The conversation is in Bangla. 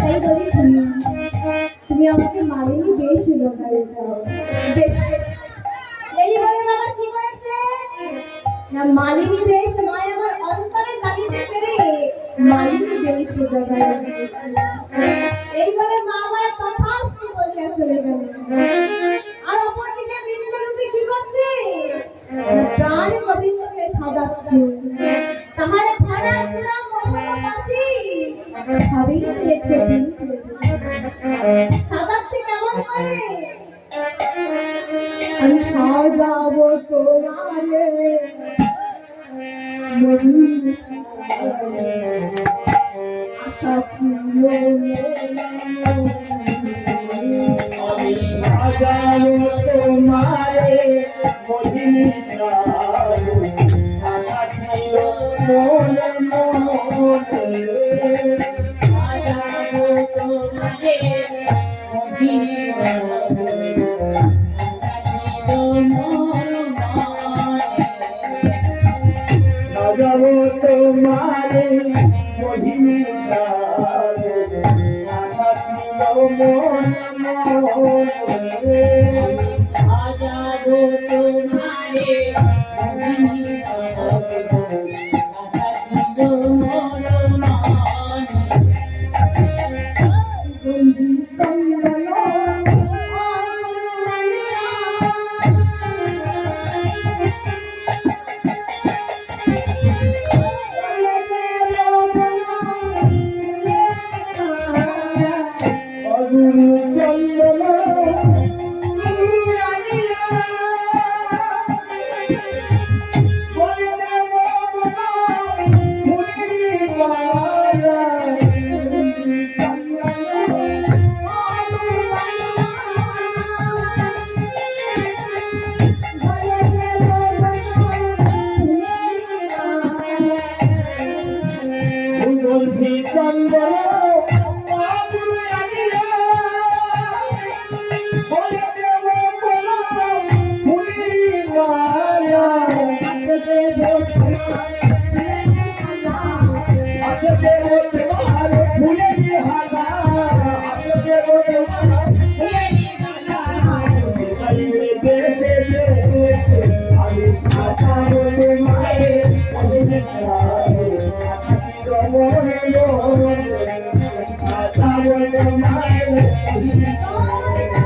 তাই বলি শুনি, তুমি আমাকে মালিনী বেশ উপকারে দাও। বেশ এই বলে বাবা কি করেছে না, মালিনী বেশ নয় আমার অন্তরে কালিতে ফেরে মালিনী বেশ উপকারে দিয়েছে। এই বলে মা আমার তথাস্তু বলিয়া চলে গেল। আর অপরদিকে বৃন্দরূপী কি করছে, প্রাণ গোবিন্দকে সাজাচ্ছে। তাহার ফাড়া চূড়া মহলা পাশি ভাবেই রেখে সাজাচ্ছে কেমন করে, আমি সাজাবো তোমারে আশা ছিল আমি সাজাবো তোমারে মহিনী আশা ছিল মনে মনে সাজাবো তোমারে মহিনী সাজাবো তোমারে মহিনী আশা ছিল মনে মনে সাজাবো তোমারে মহিনী আশা ছিল মনে Oh